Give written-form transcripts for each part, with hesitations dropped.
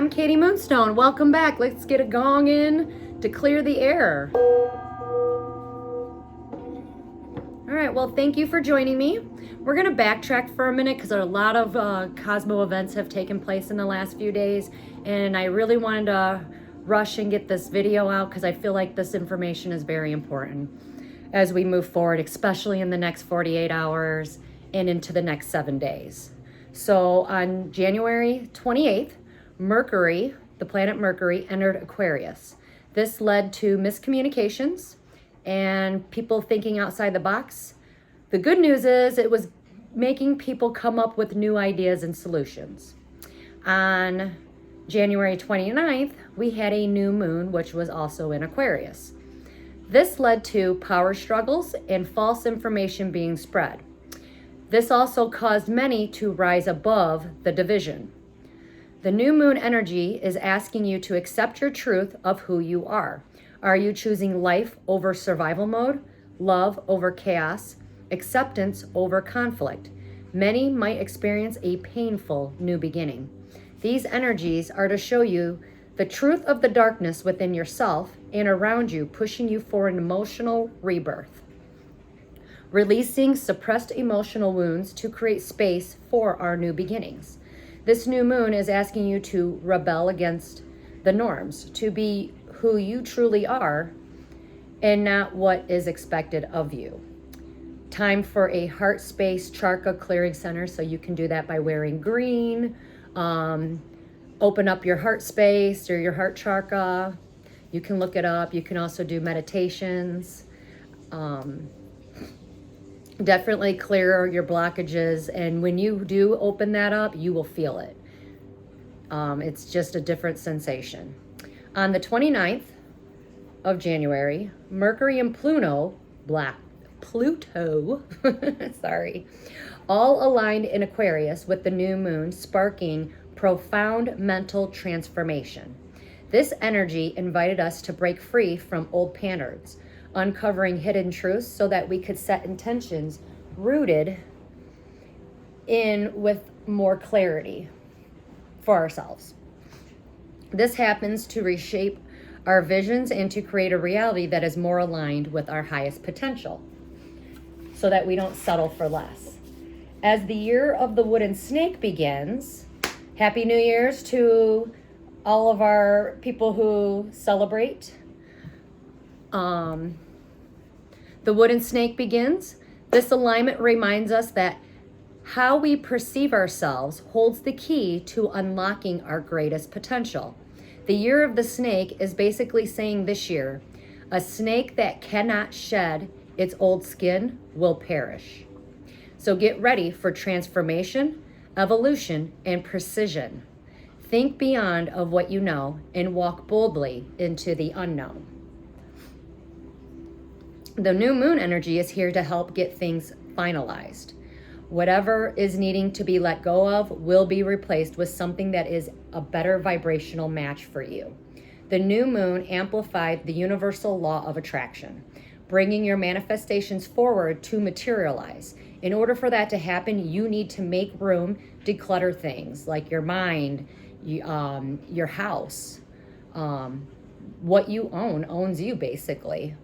I'm AKMoonstone. Welcome back. Let's get a gong in to clear the air. All right, well, thank you for joining me. We're going to backtrack for a minute because a lot of Cosmo events have taken place in the last few days, and I really wanted to rush and get this video out because I feel like this information is very important as we move forward, especially in the next 48 hours and into the next 7 days. So on January 28th, Mercury, the planet Mercury, entered Aquarius. This led to miscommunications and people thinking outside the box. The good news is it was making people come up with new ideas and solutions. On January 29th, we had a new moon, which was also in Aquarius. This led to power struggles and false information being spread. This also caused many to rise above the division. The new moon energy is asking you to accept your truth of who you are. Are you choosing life over survival mode, love over chaos, acceptance over conflict? Many might experience a painful new beginning. These energies are to show you the truth of the darkness within yourself and around you, pushing you for an emotional rebirth. Releasing suppressed emotional wounds to create space for our new beginnings. This new moon is asking you to rebel against the norms, to be who you truly are and not what is expected of you. Time for a heart space chakra clearing center, so you can do that by wearing green. Open up your heart space or your heart chakra. You can look it up. You can also do meditations. Definitely clear your blockages, and when you do open that up, you will feel it. It's just a different sensation. On the 29th of January, Mercury and Pluto, sorry, all aligned in Aquarius with the new moon, sparking profound mental transformation. This energy invited us to break free from old patterns, uncovering hidden truths so that we could set intentions rooted in with more clarity for ourselves. This happens to reshape our visions and to create a reality that is more aligned with our highest potential so that we don't settle for less. As the year of the wooden snake begins, Happy New Year's to all of our people who celebrate. The wooden snake begins. This alignment reminds us that how we perceive ourselves holds the key to unlocking our greatest potential. The year of the snake is basically saying this year, a snake that cannot shed its old skin will perish. So get ready for transformation, evolution, and precision. Think beyond of what you know and walk boldly into the unknown. The new moon energy is here to help get things finalized. Whatever is needing to be let go of will be replaced with something that is a better vibrational match for you. The new moon amplified the universal law of attraction, bringing your manifestations forward to materialize. In order for that to happen, you need to make room, declutter things like your mind, your house, what you own owns you basically.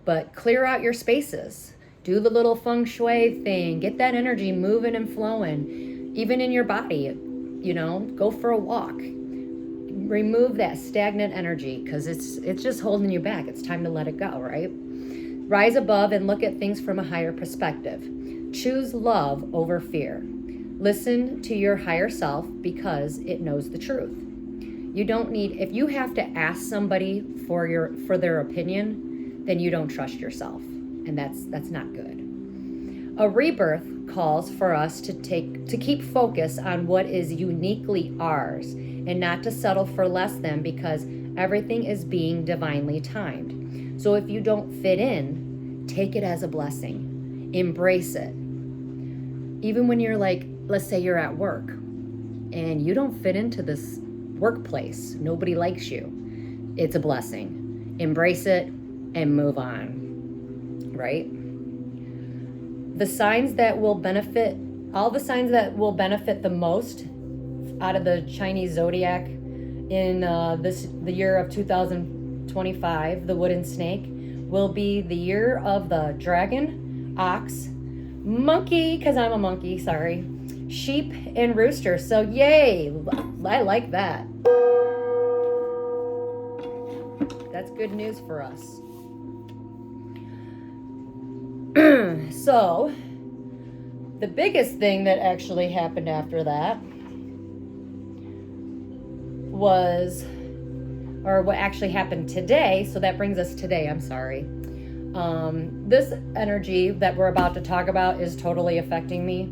But clear out your spaces. Do the little feng shui thing. Get that energy moving and flowing. Even in your body, go for a walk. Remove that stagnant energy because it's just holding you back. It's time to let it go, right? Rise above and look at things from a higher perspective. Choose love over fear. Listen to your higher self because it knows the truth. You don't need, if you have to ask somebody for their opinion, then you don't trust yourself, and that's not good. A rebirth calls for us to keep focus on what is uniquely ours and not to settle for less than, because everything is being divinely timed. So if you don't fit in, take it as a blessing. Embrace it. Even when you're like, let's say you're at work and you don't fit into this workplace, nobody likes you, it's a blessing. Embrace it and move on, right? All the signs that will benefit the most out of the Chinese zodiac in the year of 2025, the wooden snake, will be the year of the dragon, ox, monkey, because I'm a monkey, sorry, sheep, and rooster. So yay, I like that. That's good news for us. So, the biggest thing that actually happened after that was, or what actually happened today, so that brings us today, I'm sorry. This energy that we're about to talk about is totally affecting me.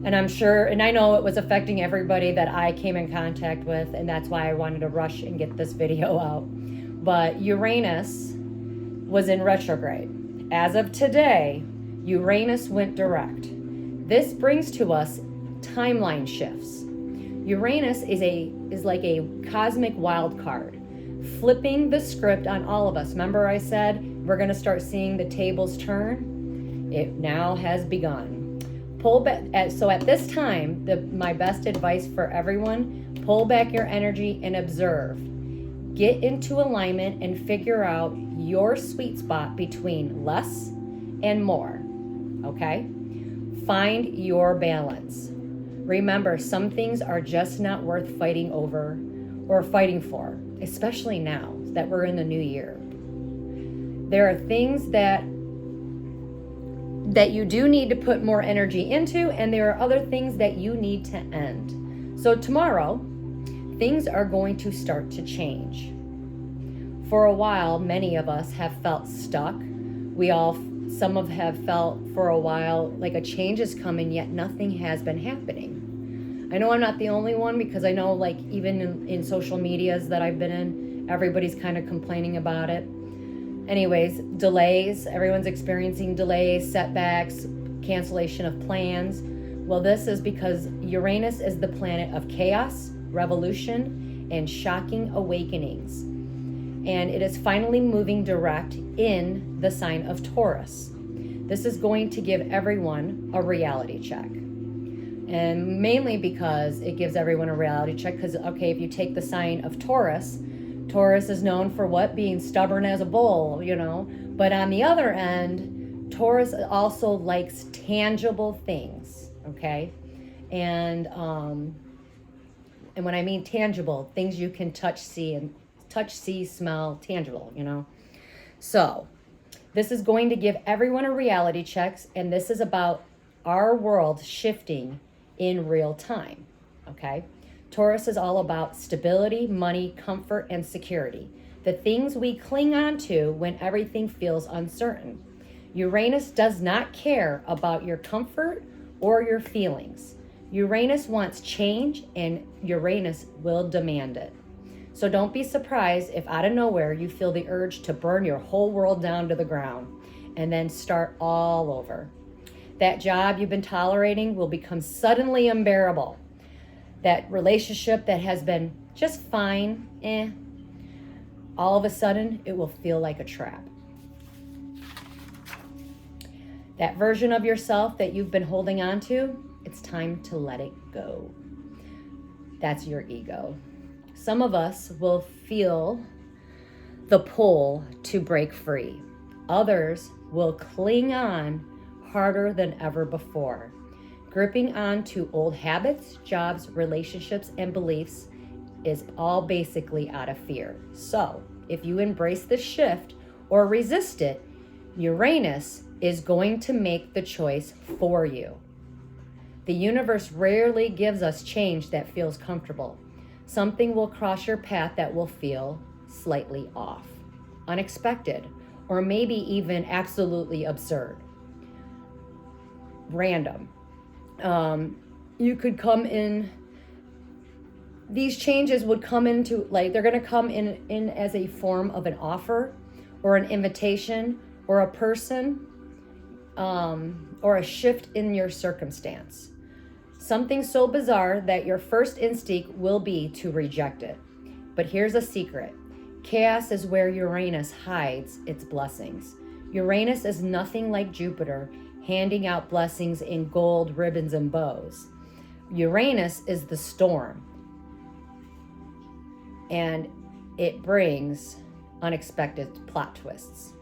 And I'm sure, and I know it was affecting everybody that I came in contact with, and that's why I wanted to rush and get this video out. But Uranus was in retrograde. As of today, Uranus went direct. This brings to us timeline shifts. Uranus is like a cosmic wild card, flipping the script on all of us. Remember I said we're going to start seeing the tables turn? It now has begun. Pull back. So at this time, my best advice for everyone, pull back your energy and observe. Get into alignment and figure out your sweet spot between less and more, okay? Find your balance. Remember, some things are just not worth fighting over or fighting for, especially now that we're in the new year. There are things that you do need to put more energy into, and there are other things that you need to end. So tomorrow, things are going to start to change. For a while, many of us have felt stuck. Some have felt for a while like a change is coming, yet nothing has been happening. I know I'm not the only one, because I know like even in social medias that I've been in, everybody's kind of complaining about it. Anyways, delays, everyone's experiencing delays, setbacks, cancellation of plans. Well, this is because Uranus is the planet of chaos, revolution, and shocking awakenings. And it is finally moving direct in the sign of Taurus. This is going to give everyone a reality check. And mainly because it gives everyone a reality check, because, okay, if you take the sign of Taurus, Taurus is known for what? Being stubborn as a bull, you know. But on the other end, Taurus also likes tangible things, okay? And when I mean tangible, things you can touch, see, smell, tangible, you know. So this is going to give everyone a reality check, and this is about our world shifting in real time, okay? Taurus is all about stability, money, comfort, and security. The things we cling on to when everything feels uncertain. Uranus does not care about your comfort or your feelings. Uranus wants change, and Uranus will demand it. So don't be surprised if out of nowhere you feel the urge to burn your whole world down to the ground and then start all over. That job you've been tolerating will become suddenly unbearable. That relationship that has been just fine, all of a sudden it will feel like a trap. That version of yourself that you've been holding on to, it's time to let it go. That's your ego. Some of us will feel the pull to break free. Others will cling on harder than ever before, gripping on to old habits, jobs, relationships, and beliefs is all basically out of fear. So if you embrace the shift or resist it, Uranus is going to make the choice for you. The universe rarely gives us change that feels comfortable. Something will cross your path that will feel slightly off, unexpected, or maybe even absolutely absurd, random. You could come in, these changes would come into, like, they're going to come in as a form of an offer or an invitation or a person, or a shift in your circumstance. Something so bizarre that your first instinct will be to reject it. But here's a secret. Chaos is where Uranus hides its blessings. Uranus is nothing like Jupiter, handing out blessings in gold, ribbons, and bows. Uranus is the storm. and it brings unexpected plot twists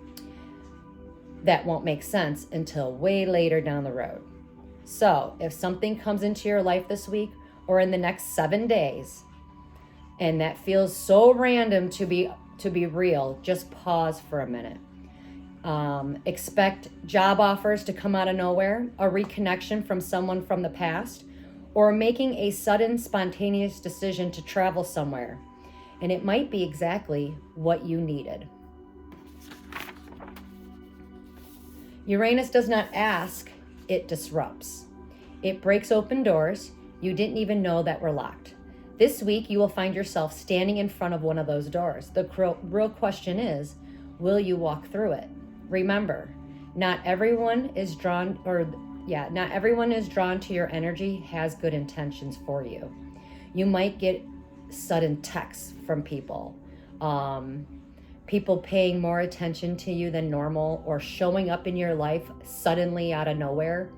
that won't make sense until way later down the road. So if something comes into your life this week or in the next 7 days, and that feels so random to be real, just pause for a minute. Expect job offers to come out of nowhere, a reconnection from someone from the past, or making a sudden spontaneous decision to travel somewhere. And it might be exactly what you needed. Uranus does not ask, it disrupts. It breaks open doors you didn't even know that were locked. This week, you will find yourself standing in front of one of those doors. The real question is, will you walk through it? Remember, not everyone is drawn to your energy, has good intentions for you. You might get sudden texts from people, people paying more attention to you than normal, or showing up in your life suddenly out of nowhere.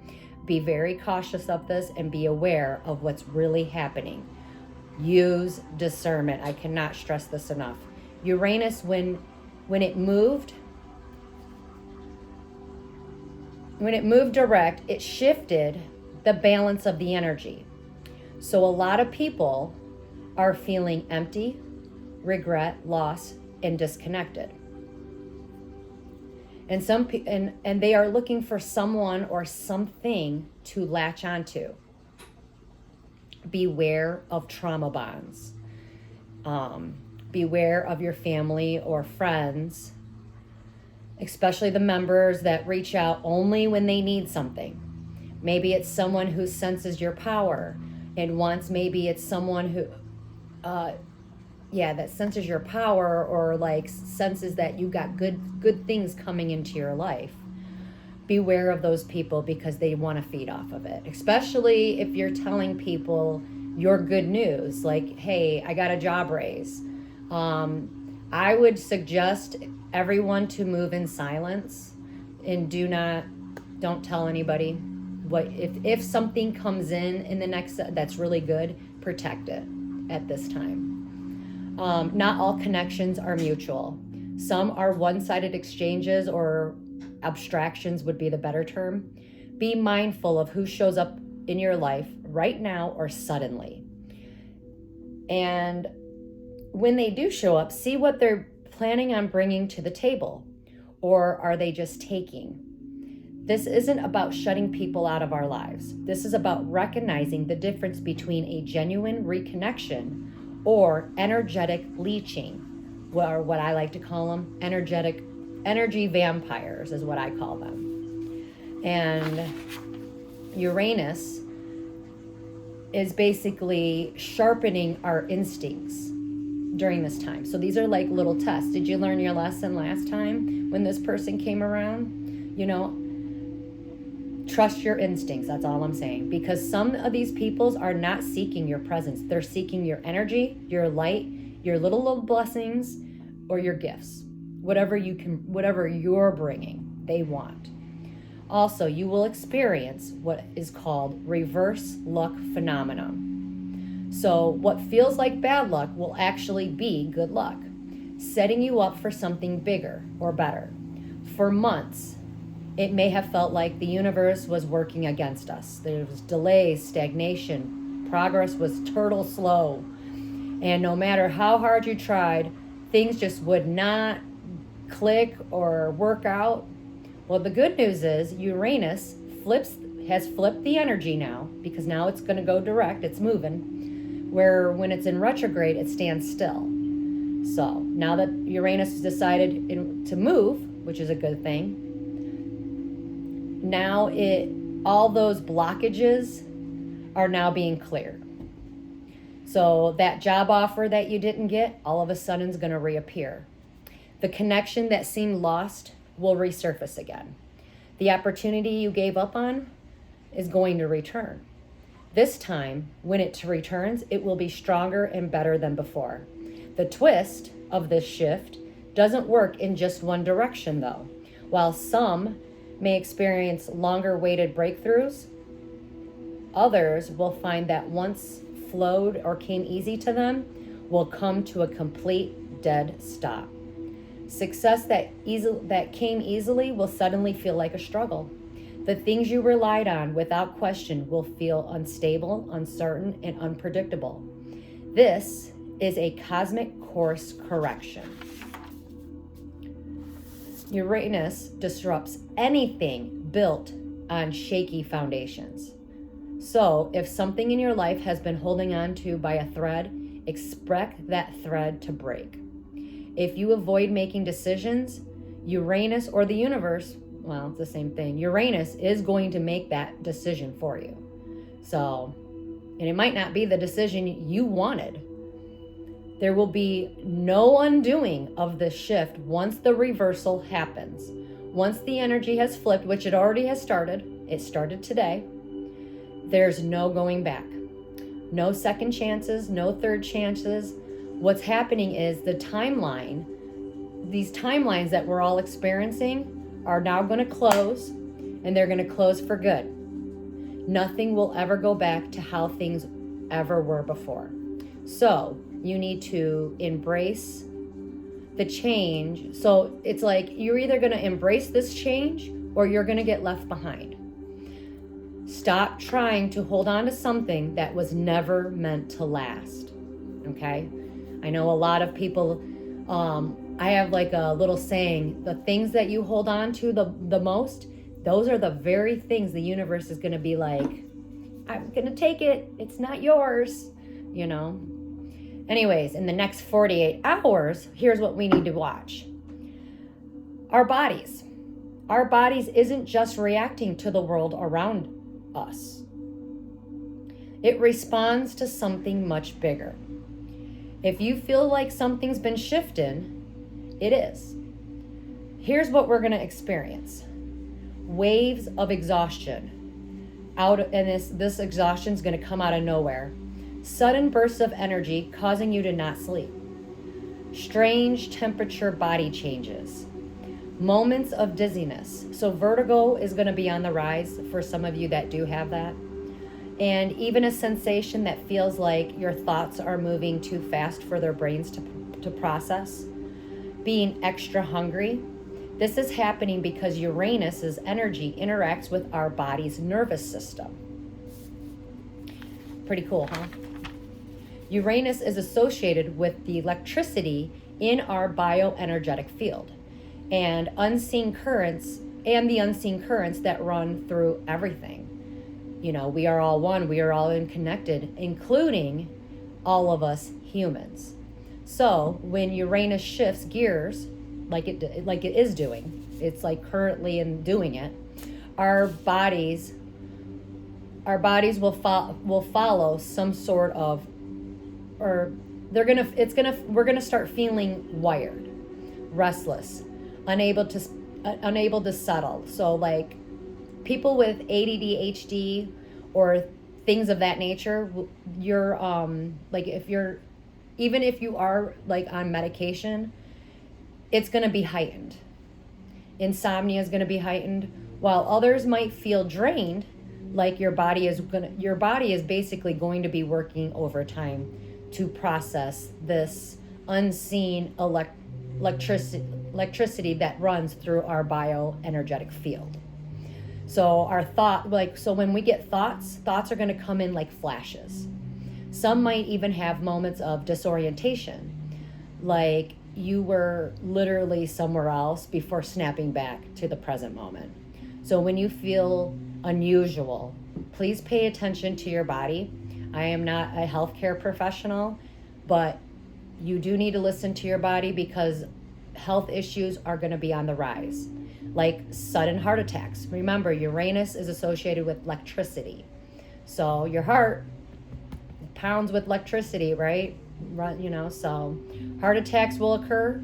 Be very cautious of this and be aware of what's really happening. Use discernment. I cannot stress this enough. Uranus, when it moved direct, it shifted the balance of the energy. So a lot of people are feeling empty, regret, loss, and disconnected. And they are looking for someone or something to latch onto. Beware of trauma bonds. Beware of your family or friends, especially the members that reach out only when they need something. Maybe it's someone who senses your power and wants, maybe it's someone who, that senses your power, or like senses that you got good things coming into your life. Beware of those people because they want to feed off of it, especially if you're telling people your good news, like, hey, I got a job raise. I would suggest everyone to move in silence and don't tell anybody. What if something comes in the next, that's really good, protect it at this time. Not all connections are mutual. Some are one-sided exchanges, or abstractions would be the better term. Be mindful of who shows up in your life right now or suddenly. And when they do show up, see what they're planning on bringing to the table, or are they just taking? This isn't about shutting people out of our lives. This is about recognizing the difference between a genuine reconnection or energetic leeching, or what I like to call them, energy vampires is what I call them. And Uranus is basically sharpening our instincts during this time. So these are like little tests. Did you learn your lesson last time when this person came around? Trust your instincts. That's all I'm saying. Because some of these peoples are not seeking your presence. They're seeking your energy, your light, your little blessings, or your gifts. Whatever you're bringing, they want. Also, you will experience what is called reverse luck phenomenon. So what feels like bad luck will actually be good luck, setting you up for something bigger or better. For months, it may have felt like the universe was working against us. There was delays, stagnation, progress was turtle slow. And no matter how hard you tried, things just would not click or work out. Well, the good news is Uranus has flipped the energy now, because now it's going to go direct, it's moving, where when it's in retrograde, it stands still. So now that Uranus has decided to move, which is a good thing, now all those blockages are now being cleared. So that job offer that you didn't get, all of a sudden is going to reappear. The connection that seemed lost will resurface again. The opportunity you gave up on is going to return. This time, when it returns, it will be stronger and better than before. The twist of this shift doesn't work in just one direction, though. While some may experience longer weighted breakthroughs, others will find that once flowed or came easy to them will come to a complete dead stop. Success that came easily will suddenly feel like a struggle. The things you relied on without question will feel unstable, uncertain, and unpredictable. This is a cosmic course correction. Uranus disrupts anything built on shaky foundations. So if something in your life has been holding on to by a thread, expect that thread to break. If you avoid making decisions, Uranus or the universe, well, it's the same thing. Uranus is going to make that decision for you. So, and it might not be the decision you wanted. There will be no undoing of this shift once the reversal happens. Once the energy has flipped, which it already has started, it started today, there's no going back. No second chances, no third chances. What's happening is these timelines that we're all experiencing are now going to close, and they're going to close for good. Nothing will ever go back to how things ever were before. So you need to embrace the change. So it's like you're either going to embrace this change or you're going to get left behind. Stop trying to hold on to something that was never meant to last. Okay? I know a lot of people, I have like a little saying, the things that you hold on to the most, those are the very things the universe is going to be like, I'm going to take it. It's not yours, you know? Anyways, in the next 48 hours, here's what we need to watch. Our bodies. Our bodies isn't just reacting to the world around us. It responds to something much bigger. If you feel like something's been shifting, it is. Here's what we're going to experience. Waves of exhaustion. And this exhaustion is going to come out of nowhere. Sudden bursts of energy causing you to not sleep. Strange temperature body changes. Moments of dizziness. So vertigo is going to be on the rise for some of you that do have that. And even a sensation that feels like your thoughts are moving too fast for their brains to process. Being extra hungry. This is happening because Uranus's energy interacts with our body's nervous system. Pretty cool, huh? Uranus is associated with the electricity in our bioenergetic field and the unseen currents that run through everything. You know, we are all one, we are all connected, including all of us humans. So when Uranus shifts gears, like it is doing, it's like currently in doing it, our bodies will follow some sort of, or we're gonna start feeling wired, restless, unable to settle. So like people with ADD, ADHD, or things of that nature, you're even if you are like on medication, it's gonna be heightened. Insomnia is gonna be heightened, while others might feel drained, like your body is basically going to be working overtime to process this unseen electricity that runs through our bioenergetic field. So when we get thoughts are going to come in like flashes. Some might even have moments of disorientation, like you were literally somewhere else before snapping back to the present moment. So when you feel unusual, please pay attention to your body. I am not a healthcare professional, but you do need to listen to your body because health issues are going to be on the rise, like sudden heart attacks. Remember, Uranus is associated with electricity. So your heart pounds with electricity, right? So heart attacks will occur.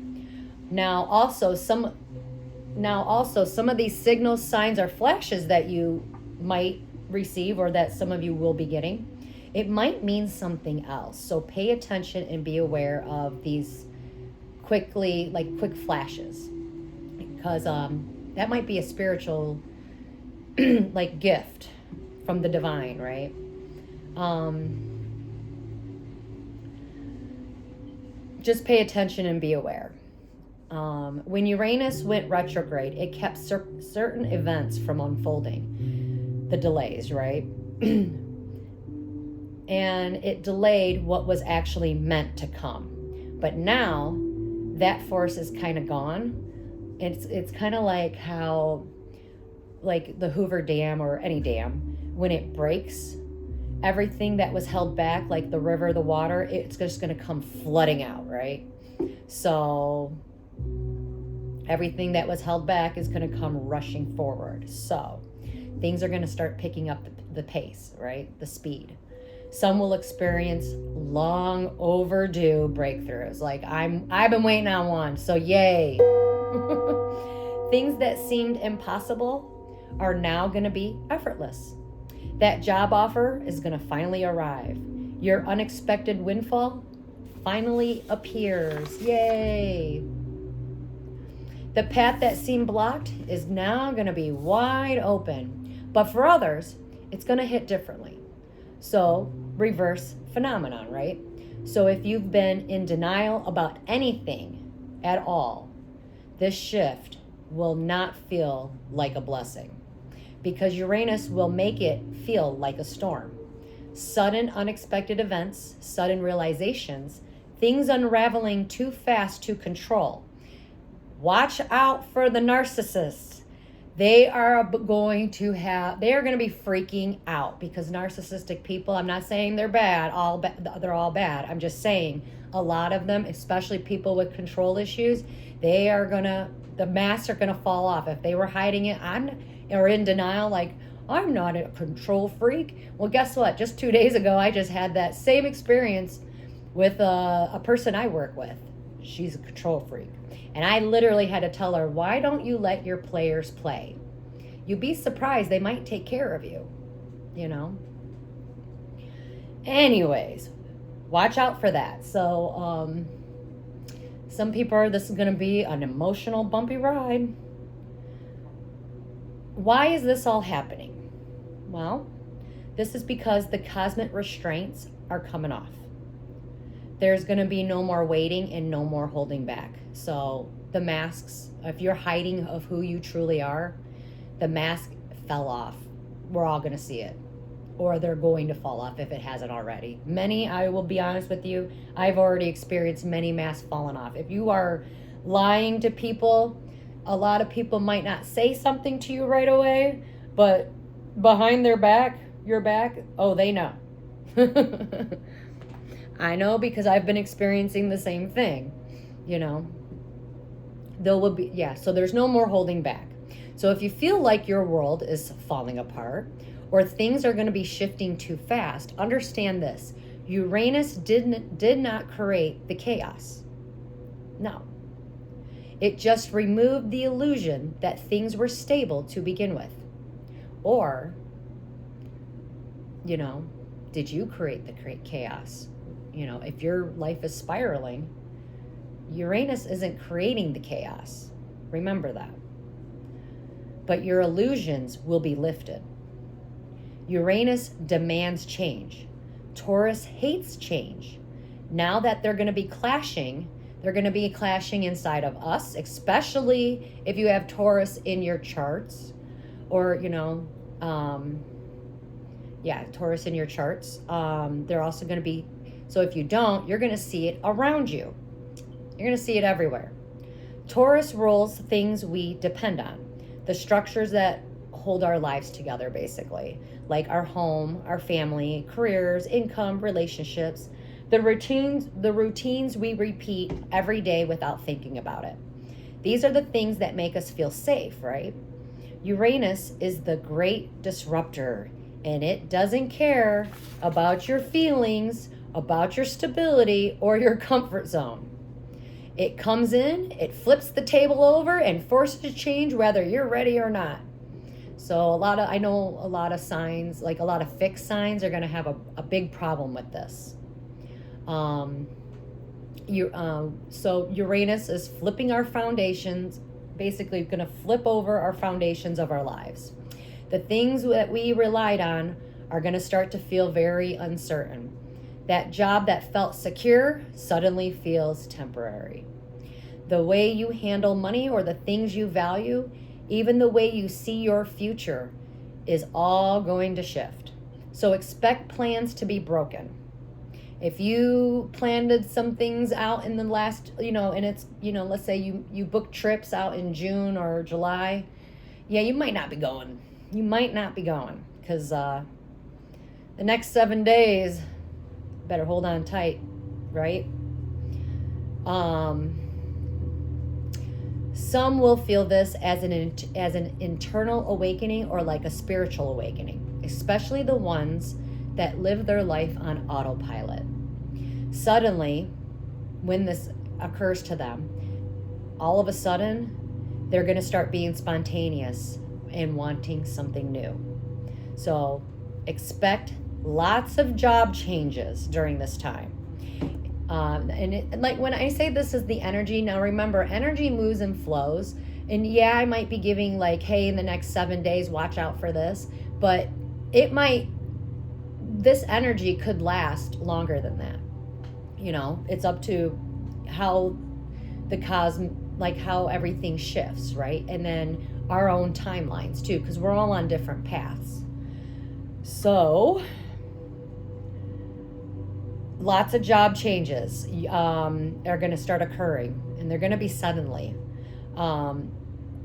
Now also some of these signals, signs, or flashes that you might receive or that some of you will be getting, it might mean something else. So pay attention and be aware of these quick flashes, because that might be a spiritual like gift from the divine, right? just pay attention and be aware. When Uranus went retrograde, it kept certain events from unfolding, the delays, right? And it delayed what was actually meant to come. But now that force is kind of gone. It's kind of like how, like the Hoover Dam or any dam, when it breaks, everything that was held back, like the river, the water, it's just going to come flooding out, right? So everything that was held back is going to come rushing forward. So things are going to start picking up the pace, right? The speed. Some will experience long overdue breakthroughs. Like I've been waiting on one, so yay. Things that seemed impossible are now going to be effortless. That job offer is going to finally arrive. Your unexpected windfall finally appears. Yay. The path that seemed blocked is now going to be wide open. But for others, it's going to hit differently. So, reverse phenomenon, right? So if you've been in denial about anything at all, this shift will not feel like a blessing, because Uranus will make it feel like a storm. Sudden unexpected events, sudden realizations, things unraveling too fast to control. Watch out for the narcissists. They are going to be freaking out, because narcissistic people, I'm not saying they're bad, they're all bad. I'm just saying a lot of them, especially people with control issues, the masks are gonna fall off. If they were hiding it or in denial, like, I'm not a control freak. Well, guess what? Just 2 days ago, I just had that same experience with a person I work with. She's a control freak. And I literally had to tell her, why don't you let your players play? You'd be surprised. They might take care of you, you know? Anyways, watch out for that. So, some people this is going to be an emotional, bumpy ride. Why is this all happening? Well, this is because the cosmic restraints are coming off. There's going to be no more waiting and no more holding back. So the masks, if you're hiding of who you truly are, the mask fell off. We're all going to see it. Or they're going to fall off if it hasn't already. Many, I will be honest with you, I've already experienced many masks falling off. If you are lying to people, a lot of people might not say something to you right away, but behind your back, oh, they know. I know, because I've been experiencing the same thing, you know. So there's no more holding back. So if you feel like your world is falling apart or things are going to be shifting too fast, understand this. Uranus did not create the chaos. No. It just removed the illusion that things were stable to begin with. Or, you know, did you create the chaos? You know, if your life is spiraling, Uranus isn't creating the chaos. Remember that. But your illusions will be lifted. Uranus demands change. Taurus hates change. Now that they're going to be clashing inside of us, especially if you have Taurus in your charts, or, you know, Taurus in your charts. They're also going to be, so if you don't, you're going to see it around you. You're going to see it everywhere. Taurus rules things we depend on, the structures that hold our lives together, basically, like our home, our family, careers, income, relationships, the routines we repeat every day without thinking about it. These are the things that make us feel safe, right? Uranus is the great disruptor, and it doesn't care about your feelings, about your stability, or your comfort zone. It comes in, it flips the table over and forces change whether you're ready or not. So I know a lot of signs, like a lot of fixed signs, are going to have a big problem with this. So Uranus is flipping our foundations, basically going to flip over our foundations of our lives. The things that we relied on are going to start to feel very uncertain. That job that felt secure suddenly feels temporary. The way you handle money or the things you value, even the way you see your future, is all going to shift. So expect plans to be broken. If you planned some things out in the last, and it's, let's say you book trips out in June or July, yeah, you might not be going. You might not be going because the next 7 days, better hold on tight, right? Some will feel this as an internal awakening or like a spiritual awakening, especially the ones that live their life on autopilot. Suddenly, when this occurs to them, all of a sudden, they're going to start being spontaneous and wanting something new. So expect lots of job changes during this time. Like when I say this is the energy, now remember, energy moves and flows. And yeah, I might be giving like, hey, in the next 7 days, watch out for this. But this energy could last longer than that. It's up to how how everything shifts, right? And then our own timelines too, because we're all on different paths. So lots of job changes are going to start occurring, and they're going to be suddenly. All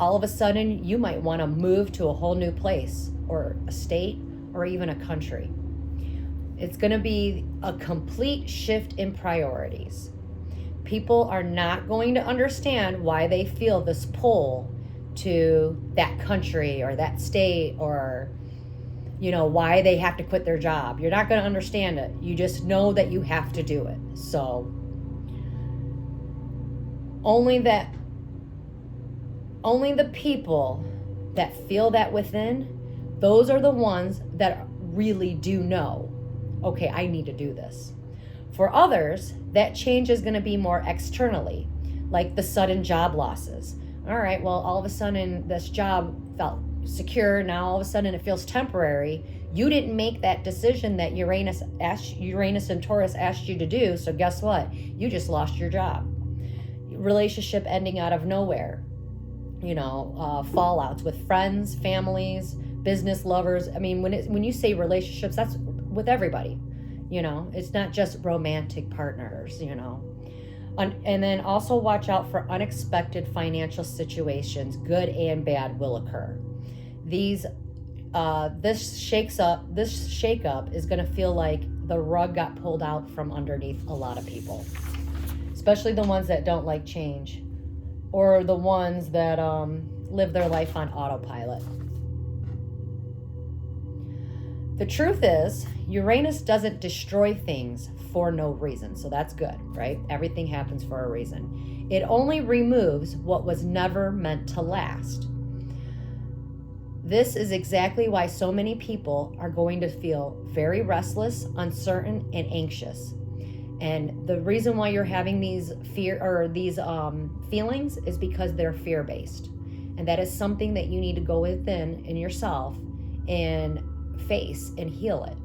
of a sudden, you might want to move to a whole new place or a state or even a country. It's going to be a complete shift in priorities. People are not going to understand why they feel this pull to that country or that state or why they have to quit their job. You're not going to understand it. You just know that you have to do it. So only the people that feel that within, those are the ones that really do know, okay, I need to do this. For others, that change is going to be more externally, like the sudden job losses. All right, well, all of a sudden this job felt secure. Now all of a sudden it feels temporary. You didn't make that decision that Uranus and Taurus asked you to do. So guess what? You just lost your job. Relationship ending out of nowhere. Fallouts with friends, families, business lovers. I mean, when you say relationships, that's with everybody. It's not just romantic partners. And then also watch out for unexpected financial situations, good and bad, will occur. This shakeup is going to feel like the rug got pulled out from underneath a lot of people, especially the ones that don't like change or the ones that live their life on autopilot. The truth is, Uranus doesn't destroy things for no reason. So that's good, right? Everything happens for a reason. It only removes what was never meant to last. This is exactly why so many people are going to feel very restless, uncertain, and anxious. And the reason why you're having these feelings is because they're fear-based. And that is something that you need to go within in yourself and face and heal it.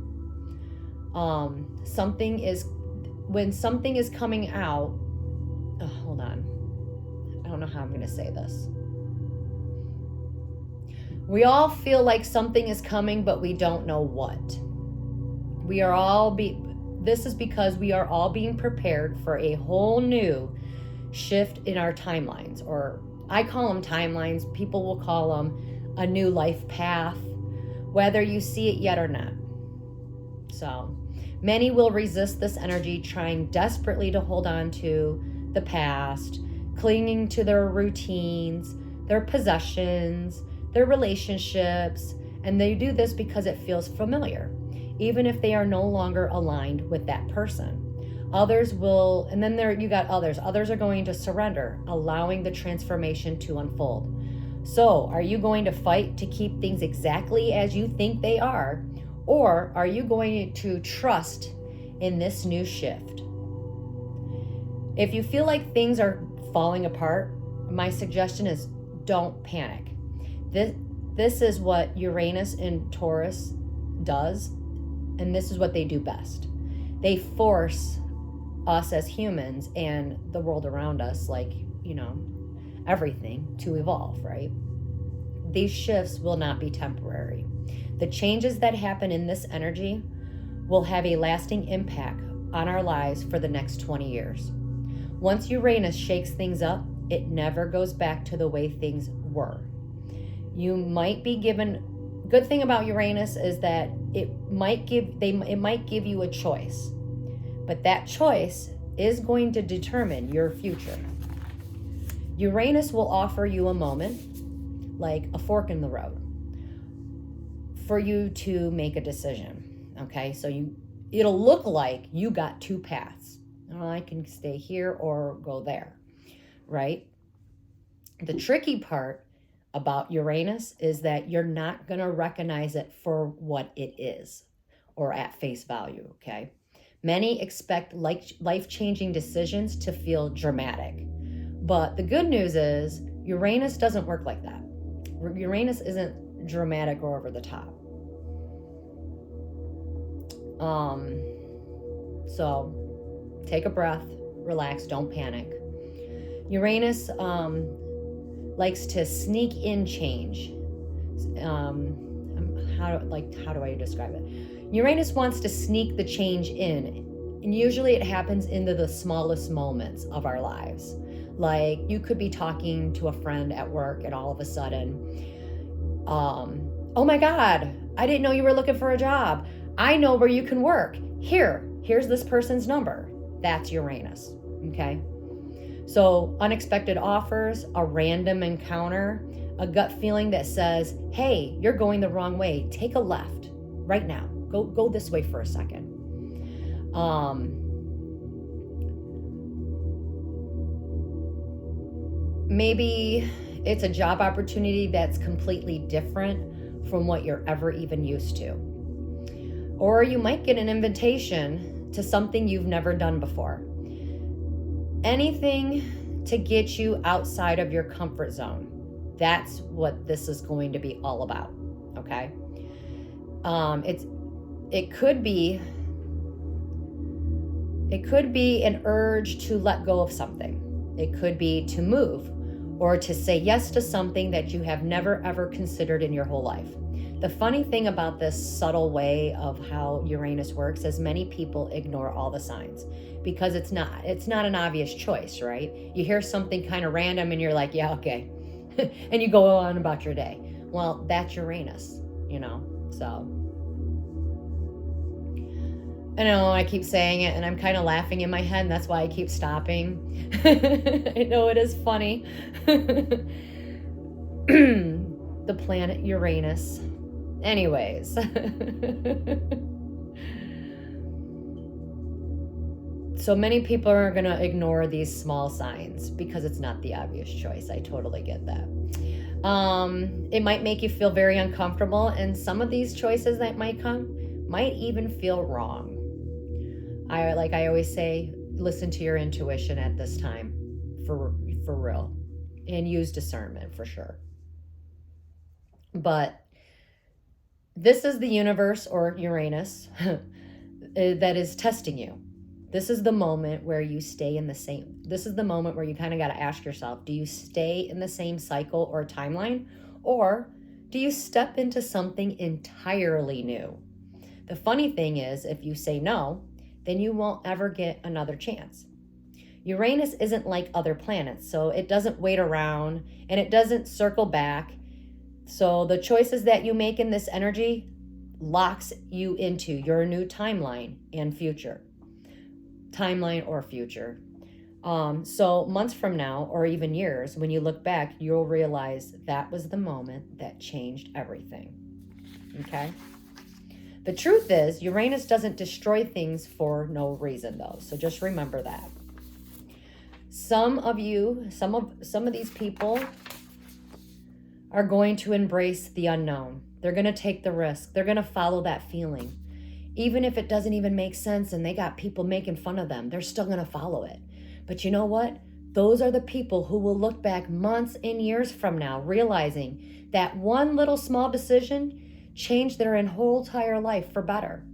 When something is coming out, hold on. I don't know how I'm going to say this. We all feel like something is coming, but we don't know what. This is because we are all being prepared for a whole new shift in our timelines, or I call them timelines. People will call them a new life path, whether you see it yet or not. So many will resist this energy, trying desperately to hold on to the past, clinging to their routines, their possessions, their relationships, and they do this because it feels familiar, even if they are no longer aligned with that person. Others will, and then you got others. Others are going to surrender, allowing the transformation to unfold. So, are you going to fight to keep things exactly as you think they are, or are you going to trust in this new shift? If you feel like things are falling apart, my suggestion is don't panic. This is what Uranus and Taurus does, and this is what they do best. they force us as humans and the world around us, like, everything, to evolve, right? These shifts will not be temporary. The changes that happen in this energy will have a lasting impact on our lives for the next 20 years. Once Uranus shakes things up, it never goes back to the way things were. You might be given, good thing about Uranus is that it might give you a choice, but that choice is going to determine your future. Uranus will offer you a moment, like a fork in the road, for you to make a decision. Okay, so it'll look like you got two paths. I can stay here or go there, right? The tricky part about Uranus is that you're not going to recognize it for what it is or at face value, okay? Many expect life-changing decisions to feel dramatic. But the good news is Uranus doesn't work like that. Uranus isn't dramatic or over the top. So take a breath, relax, don't panic. Uranus likes to sneak in change. How do I describe it? Uranus wants to sneak the change in, and usually it happens into the smallest moments of our lives. Like, you could be talking to a friend at work and all of a sudden, oh my God, I didn't know you were looking for a job. I know where you can work. Here's this person's number. That's Uranus, okay? So unexpected offers, a random encounter, a gut feeling that says, hey, you're going the wrong way. Take a left right now. Go this way for a second. Maybe it's a job opportunity that's completely different from what you're ever even used to. Or you might get an invitation to something you've never done before. Anything to get you outside of your comfort zone. That's what this is going to be all about, okay? It could be an urge to let go of something. It could be to move or to say yes to something that you have never ever considered in your whole life. The funny thing about this subtle way of how Uranus works is many people ignore all the signs because it's not an obvious choice, right? You hear something kind of random and you're like, yeah, okay. And you go on about your day. Well, that's Uranus, so. I know I keep saying it and I'm kind of laughing in my head, and that's why I keep stopping. I know it is funny. The planet Uranus. Anyways. So many people are going to ignore these small signs because it's not the obvious choice. I totally get that. It might make you feel very uncomfortable, and some of these choices that might come might even feel wrong. I always say, listen to your intuition at this time, for real, and use discernment for sure. But this is the universe, or Uranus, that is testing you. This is the moment where you stay in this is the moment where you kind of got to ask yourself, do you stay in the same cycle or timeline, or do you step into something entirely new? The funny thing is, if you say no, then you won't ever get another chance. Uranus isn't like other planets, so it doesn't wait around and it doesn't circle back. So the choices that you make in this energy locks you into your new timeline and future. Timeline or future. So months from now, or even years, when you look back, you'll realize that was the moment that changed everything. Okay? The truth is, Uranus doesn't destroy things for no reason, though. So just remember that. Some of these people are going to embrace the unknown. They're going to take the risk. They're going to follow that feeling. Even if it doesn't even make sense and they got people making fun of them, they're still going to follow it. But you know what? Those are the people who will look back months and years from now, realizing that one little small decision changed their whole entire life for better.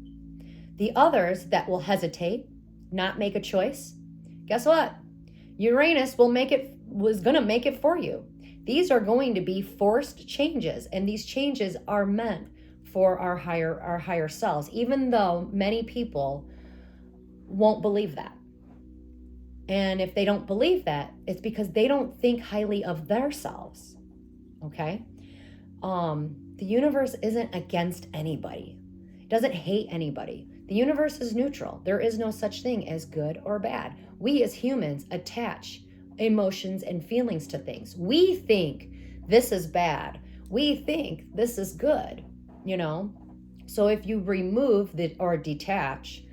The others that will hesitate, not make a choice, guess what? Uranus was going to make it for you. These are going to be forced changes, and these changes are meant for our higher selves, even though many people won't believe that. And if they don't believe that, it's because they don't think highly of themselves. Okay? The universe isn't against anybody. It doesn't hate anybody. The universe is neutral. There is no such thing as good or bad. We as humans attach emotions and feelings to things. We think this is bad. We think this is good, you know? So if you remove or detach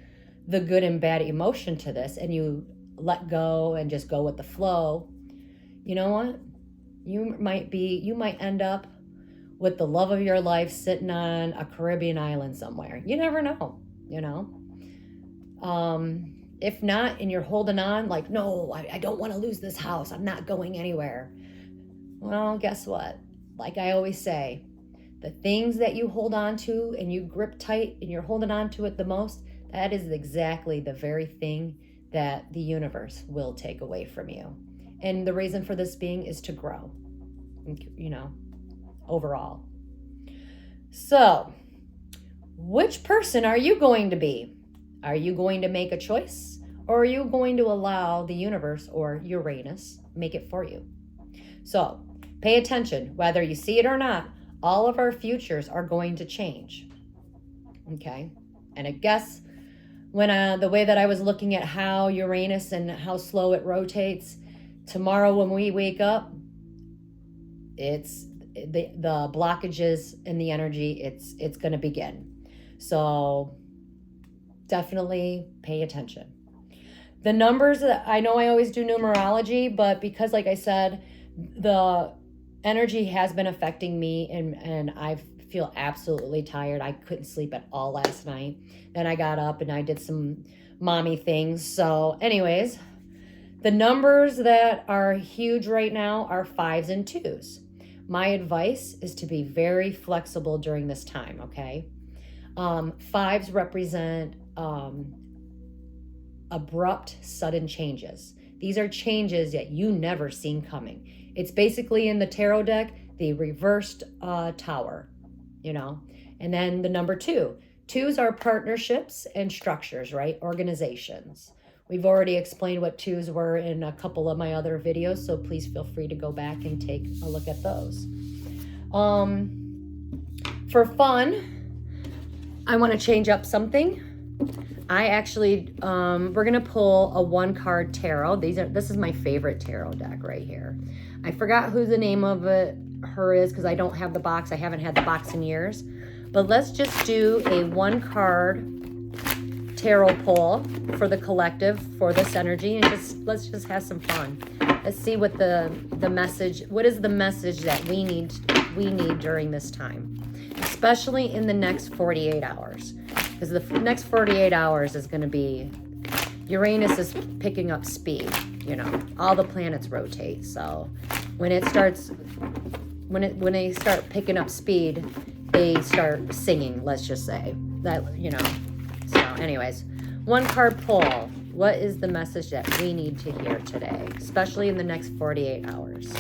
the good and bad emotion to this, and you let go and just go with the flow, you know what? You might end up with the love of your life sitting on a Caribbean island somewhere. You never know, you know? If not, and you're holding on like, no, I don't want to lose this house. I'm not going anywhere. Well, guess what? Like I always say, the things that you hold on to and you grip tight and you're holding on to it the most, that is exactly the very thing that the universe will take away from you. And the reason for this being is to grow, you know, overall. So, which person are you going to be? Are you going to make a choice, or are you going to allow the universe or Uranus make it for you? So, pay attention. Whether you see it or not, all of our futures are going to change. Okay? And I guess when the way that I was looking at how Uranus and how slow it rotates, tomorrow when we wake up, it's the blockages in the energy, it's going to begin. So definitely pay attention. The numbers, I know I always do numerology, but because like I said, the energy has been affecting me, and I feel absolutely tired. I couldn't sleep at all last night. Then I got up and I did some mommy things. So anyways, the numbers that are huge right now are 5s and 2s. My advice is to be very flexible during this time, okay? 5s represent abrupt, sudden changes. These are changes that you never seen coming. It's basically in the tarot deck, the reversed tower, you know? And then the number 2. 2s are partnerships and structures, right? Organizations. We've already explained what 2s were in a couple of my other videos, so please feel free to go back and take a look at those. For fun, I want to change up something. I actually, we're going to pull a 1-card tarot. This is my favorite tarot deck right here. I forgot who the name of her is because I don't have the box. I haven't had the box in years. But let's just do a 1-card tarot pull for the collective for this energy, and let's just have some fun. Let's see what the message, what is the message that we need during this time, especially in the next 48 hours, because the next 48 hours is going to be, Uranus is picking up speed, you know, all the planets rotate. So when they start picking up speed, they start singing, let's just say that, you know. So anyways, 1-card pull. What is the message that we need to hear today, especially in the next 48 hours?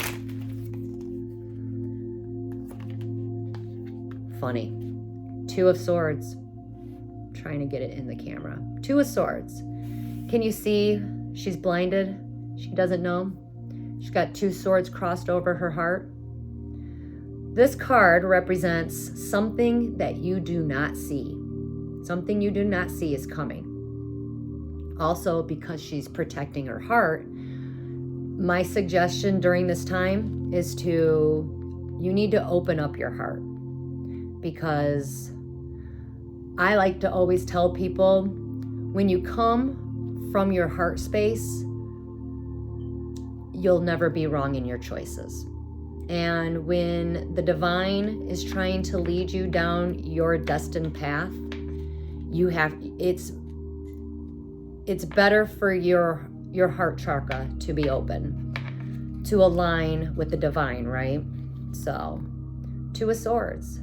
Funny. 2 of Swords. I'm trying to get it in the camera. 2 of Swords. Can you see she's blinded? She doesn't know. She's got 2 swords crossed over her heart. This card represents something that you do not see. Something you do not see is coming. Also, because she's protecting her heart, my suggestion during this time is you need to open up your heart. Because I like to always tell people, when you come from your heart space, you'll never be wrong in your choices. And when the divine is trying to lead you down your destined path, it's better for your heart chakra to be open, to align with the divine, right? So, 2 of Swords.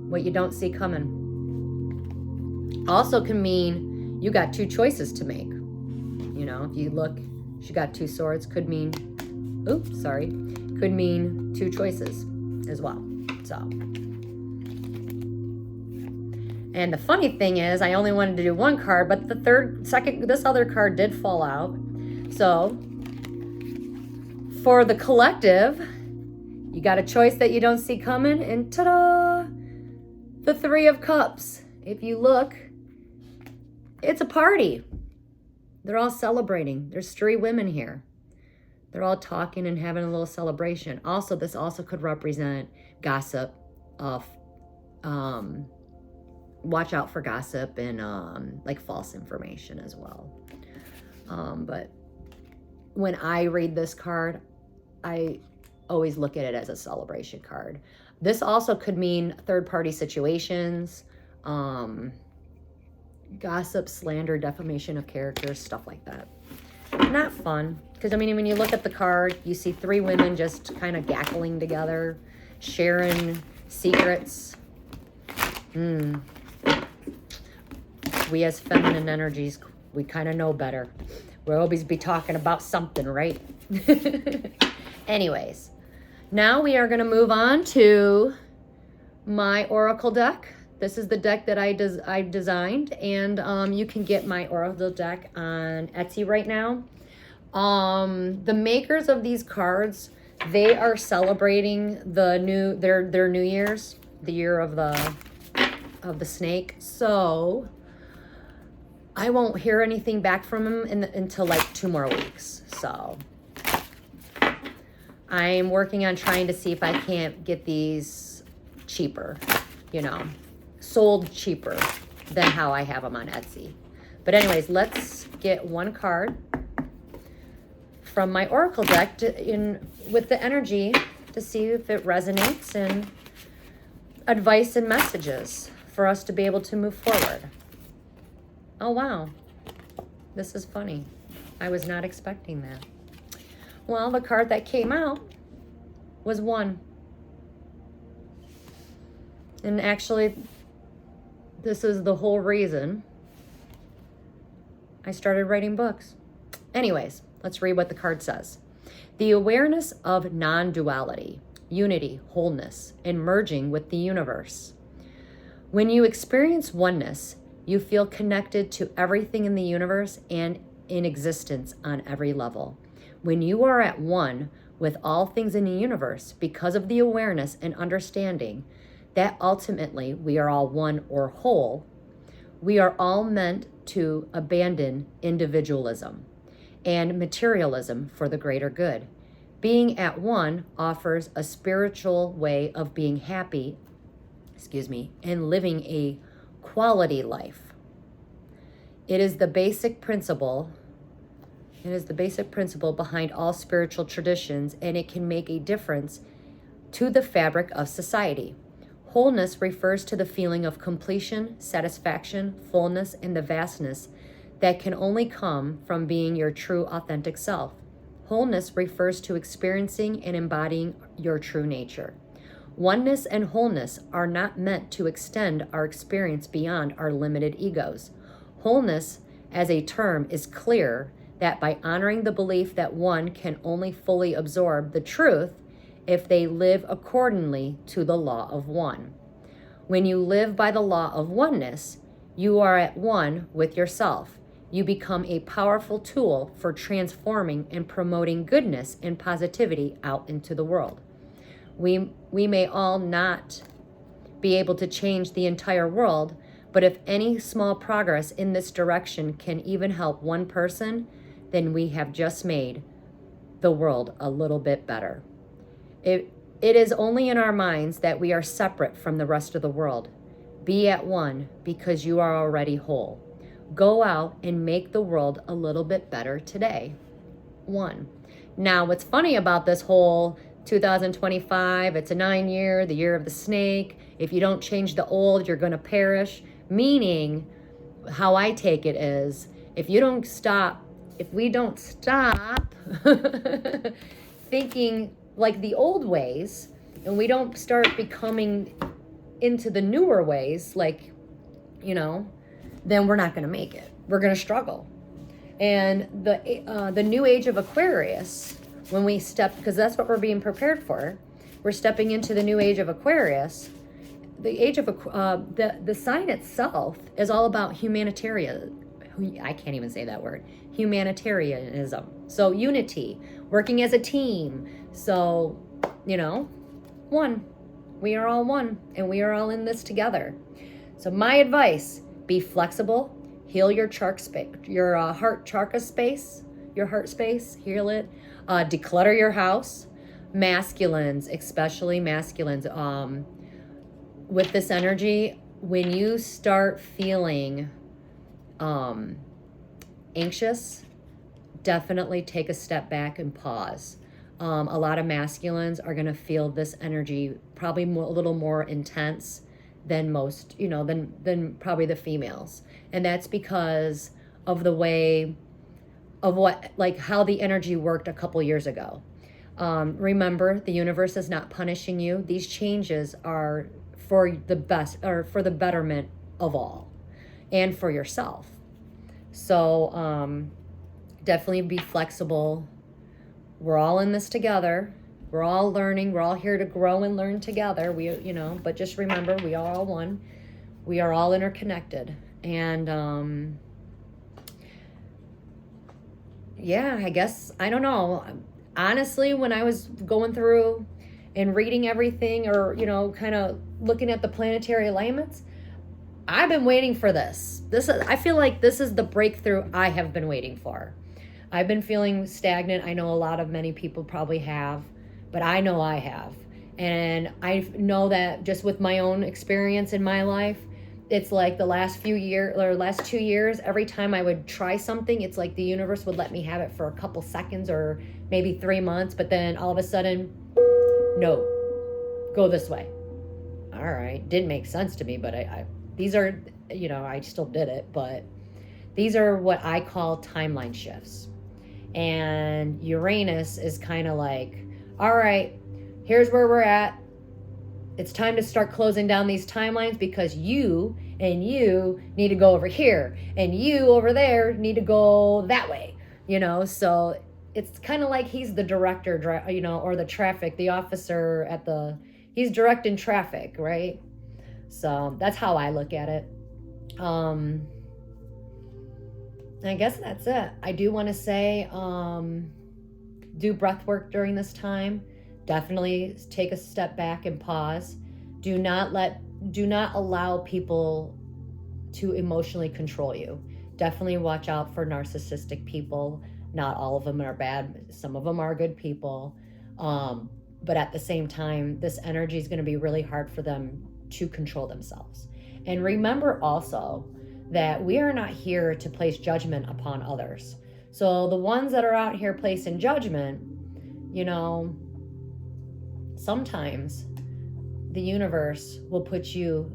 What you don't see coming. Also can mean you got two choices to make. You know, if you look, she got two swords, could mean, could mean two choices as well. So, and the funny thing is, I only wanted to do one card, but this other card did fall out. So, for the collective, you got a choice that you don't see coming, and ta-da! The Three of Cups. If you look, it's a party. They're all celebrating. There's 3 women here. They're all talking and having a little celebration. Also, this also could represent gossip of, watch out for gossip and like false information as well. But when I read this card, I always look at it as a celebration card. This also could mean third-party situations, gossip, slander, defamation of character, stuff like that. Not fun, because I mean, when you look at the card, you see 3 women just kind of gackling together, sharing secrets. We as feminine energies, we kind of know better. We'll always be talking about something, right? Anyways, now we are going to move on to my oracle deck. This is the deck that I designed, and you can get my oracle deck on Etsy right now. The makers of these cards, they are celebrating their New Year's, the year of the snake. So I won't hear anything back from them until like 2 more weeks. So I'm working on trying to see if I can't get these cheaper, you know, sold cheaper than how I have them on Etsy. But anyways, let's get one card from my oracle deck with the energy to see if it resonates, and advice and messages for us to be able to move forward. Oh, wow. This is funny. I was not expecting that. Well, the card that came out was 1. And actually, this is the whole reason I started writing books. Anyways, let's read what the card says. The awareness of non-duality, unity, wholeness, and merging with the universe. When you experience oneness, you feel connected to everything in the universe and in existence on every level. When you are at one with all things in the universe because of the awareness and understanding that ultimately we are all one or whole, we are all meant to abandon individualism and materialism for the greater good. Being at one offers a spiritual way of being happy, and living a quality life. It is the basic principle behind all spiritual traditions, and it can make a difference to the fabric of society. Wholeness refers to the feeling of completion, satisfaction, fullness, and the vastness that can only come from being your true authentic self. Wholeness refers to experiencing and embodying your true nature. Oneness and wholeness are not meant to extend our experience beyond our limited egos. Wholeness as a term is clear that by honoring the belief that one can only fully absorb the truth if they live accordingly to the law of one. When you live by the law of oneness, you are at one with yourself. You become a powerful tool for transforming and promoting goodness and positivity out into the world. We may all not be able to change the entire world, but if any small progress in this direction can even help one person, then we have just made the world a little bit better. It is only in our minds that we are separate from the rest of the world. Be at one because you are already whole. Go out and make the world a little bit better today. 1. Now, what's funny about this whole 2025, it's a 9-year, the year of the snake. If you don't change the old, you're going to perish. Meaning, how I take it is, if we don't stop thinking like the old ways, and we don't start becoming into the newer ways, like, then we're not going to make it. We're going to struggle. And the new age of Aquarius, when we step, because that's what we're being prepared for, we're stepping into the new age of Aquarius. The age of the sign itself is all about humanitarian. I can't even say that word. Humanitarianism. So unity, working as a team. So, one. We are all one, and we are all in this together. So my advice: be flexible. Heal your heart chakra space. Your heart space. Heal it. Declutter your house. Masculines, especially masculines. With this energy, when you start feeling anxious, definitely take a step back and pause. A lot of masculines are going to feel this energy probably a little more intense than most, than probably the females. And that's because of the way of how the energy worked a couple years ago. Remember, the universe is not punishing you. These changes are for the best, or for the betterment of all and for yourself. So definitely be flexible. We're all in this together. We're all learning. We're all here to grow and learn together. But just remember, we are all one. We are all interconnected. And I guess, I don't know. Honestly, when I was going through and reading everything, or, kind of looking at the planetary alignments, I've been waiting for this. I feel like this is the breakthrough I have been waiting for. I've been feeling stagnant. I know many people probably have, but I know I have. And I know that just with my own experience in my life, it's like the last 2 years, every time I would try something, it's like the universe would let me have it for a couple seconds or maybe 3 months, but then all of a sudden, no, go this way. All right. Didn't make sense to me, but these are, I still did it, but these are what I call timeline shifts. And Uranus is kind of like, all right, here's where we're at. It's time to start closing down these timelines, because you need to go over here, and you over there need to go that way, so it's kind of like he's the director, or the officer he's directing traffic, right? So that's how I look at it. I guess that's it. I do want to say, do breath work during this time. Definitely take a step back and pause. Do not allow people to emotionally control you. Definitely watch out for narcissistic people. Not all of them are bad. Some of them are good people. But at the same time, this energy is going to be really hard for them to control themselves. And remember also that we are not here to place judgment upon others. So the ones that are out here placing judgment, sometimes the universe will put you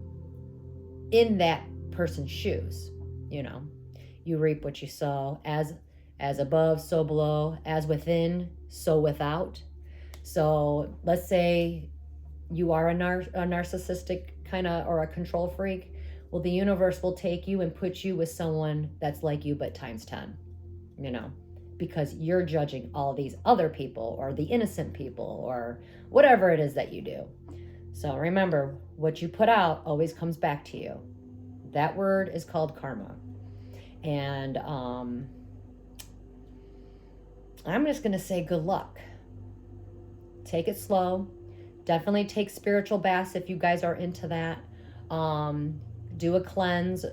in that person's shoes. You reap what you sow. As above, so below. As within, so without. So let's say you are a narcissistic kind of, or a control freak. Well, the universe will take you and put you with someone that's like you, but times 10, because you're judging all these other people, or the innocent people, or whatever it is that you do. So remember, what you put out always comes back to you. That word is called karma. And I'm just going to say good luck. Take it slow. Definitely take spiritual baths if you guys are into that. Do a cleanse.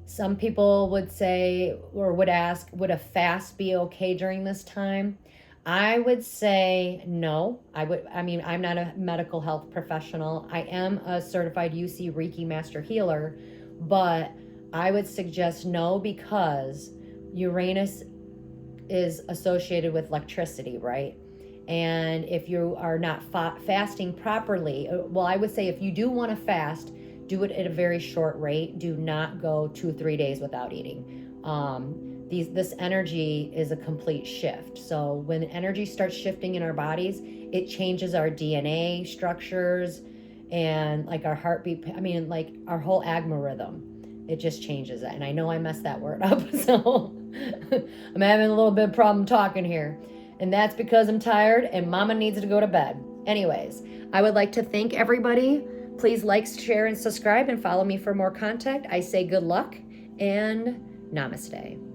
Some people would say, or would ask, would a fast be okay during this time? I would say no. I'm not a medical health professional. I am a certified UC Reiki Master Healer, but I would suggest no, because Uranus is associated with electricity, right? And if you are not fasting properly, well, I would say if you do want to fast, do it at a very short rate. Do not go 2-3 days without eating. This energy is a complete shift. So when energy starts shifting in our bodies, it changes our DNA structures and like our heartbeat. Like our whole algorithm. It just changes it. And I know I messed that word up, so I'm having a little bit of problem talking here. And that's because I'm tired and Mama needs to go to bed. Anyways, I would like to thank everybody. Please like, share, and subscribe and follow me for more content. I say good luck and namaste.